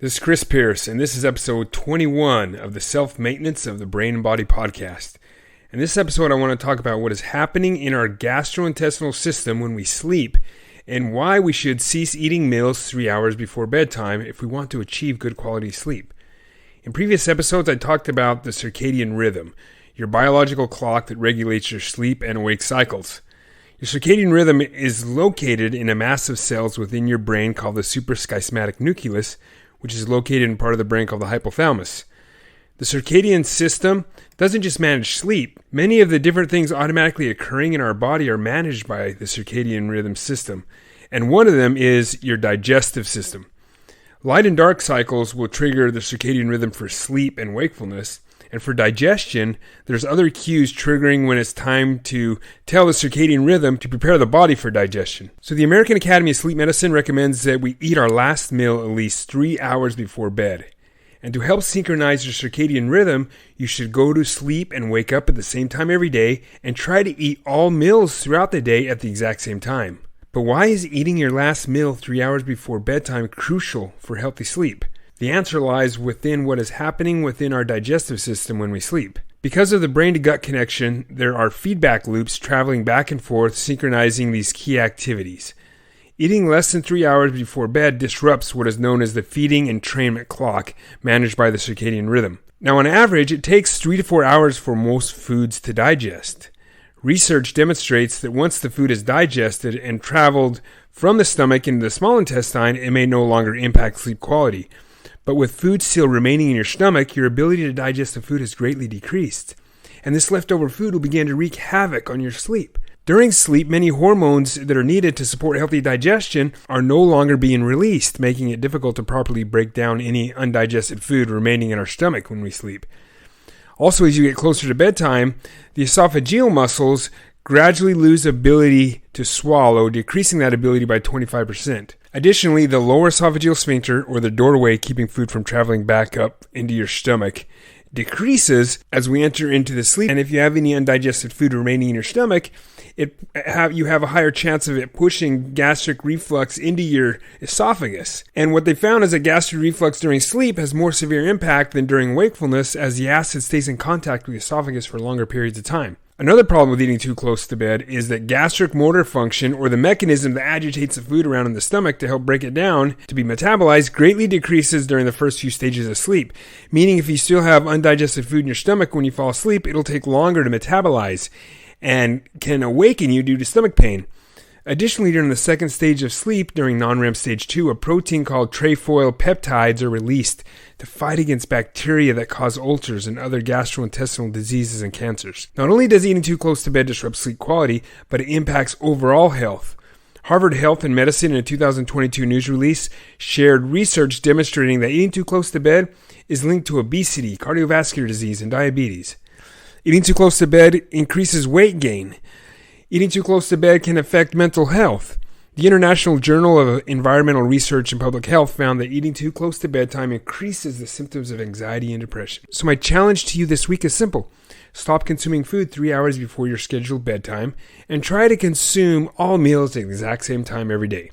This is Chris Pierce, and this is episode 21 of the Self-Maintenance of the Brain and Body podcast. In this episode, I want to talk about what is happening in our gastrointestinal system when we sleep, and why we should cease eating meals 3 hours before bedtime if we want to achieve good quality sleep. In previous episodes, I talked about the circadian rhythm, your biological clock that regulates your sleep and awake cycles. Your circadian rhythm is located in a mass of cells within your brain called the suprachiasmatic nucleus, which is located in part of the brain called the hypothalamus. The circadian system doesn't just manage sleep. Many of the different things automatically occurring in our body are managed by the circadian rhythm system, and one of them is your digestive system. Light and dark cycles will trigger the circadian rhythm for sleep and wakefulness, and for digestion, there's other cues triggering when it's time to tell the circadian rhythm to prepare the body for digestion. So the American Academy of Sleep Medicine recommends that we eat our last meal at least 3 hours before bed. And to help synchronize your circadian rhythm, you should go to sleep and wake up at the same time every day and try to eat all meals throughout the day at the exact same time. But why is eating your last meal 3 hours before bedtime crucial for healthy sleep? The answer lies within what is happening within our digestive system when we sleep. Because of the brain-to-gut connection, there are feedback loops traveling back and forth, synchronizing these key activities. Eating less than 3 hours before bed disrupts what is known as the feeding entrainment clock, managed by the circadian rhythm. Now, on average, it takes 3 to 4 hours for most foods to digest. Research demonstrates that once the food is digested and traveled from the stomach into the small intestine, it may no longer impact sleep quality. But with food still remaining in your stomach, your ability to digest the food has greatly decreased. And this leftover food will begin to wreak havoc on your sleep. During sleep, many hormones that are needed to support healthy digestion are no longer being released, making it difficult to properly break down any undigested food remaining in our stomach when we sleep. Also, as you get closer to bedtime, the esophageal muscles gradually lose ability to swallow, decreasing that ability by 25%. Additionally, the lower esophageal sphincter, or the doorway keeping food from traveling back up into your stomach, decreases as we enter into the sleep. And if you have any undigested food remaining in your stomach, you have a higher chance of it pushing gastric reflux into your esophagus. And what they found is that gastric reflux during sleep has more severe impact than during wakefulness, as the acid stays in contact with the esophagus for longer periods of time. Another problem with eating too close to bed is that gastric motor function, or the mechanism that agitates the food around in the stomach to help break it down to be metabolized, greatly decreases during the first few stages of sleep. Meaning if you still have undigested food in your stomach when you fall asleep, it'll take longer to metabolize and can awaken you due to stomach pain. Additionally, during the second stage of sleep, during non-REM stage 2, a protein called trefoil peptides are released to fight against bacteria that cause ulcers and other gastrointestinal diseases and cancers. Not only does eating too close to bed disrupt sleep quality, but it impacts overall health. Harvard Health and Medicine in a 2022 news release shared research demonstrating that eating too close to bed is linked to obesity, cardiovascular disease, and diabetes. Eating too close to bed increases weight gain. Eating too close to bed can affect mental health. The International Journal of Environmental Research and Public Health found that eating too close to bedtime increases the symptoms of anxiety and depression. So my challenge to you this week is simple. Stop consuming food 3 hours before your scheduled bedtime and try to consume all meals at the exact same time every day.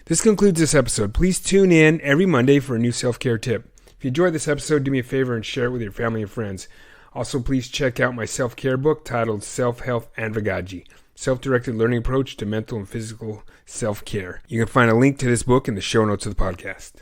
This concludes this episode. Please tune in every Monday for a new self-care tip. If you enjoyed this episode, do me a favor and share it with your family and friends. Also, please check out my self-care book titled Self-Health and Vagaji, Self-Directed Learning Approach to Mental and Physical Self-Care. You can find a link to this book in the show notes of the podcast.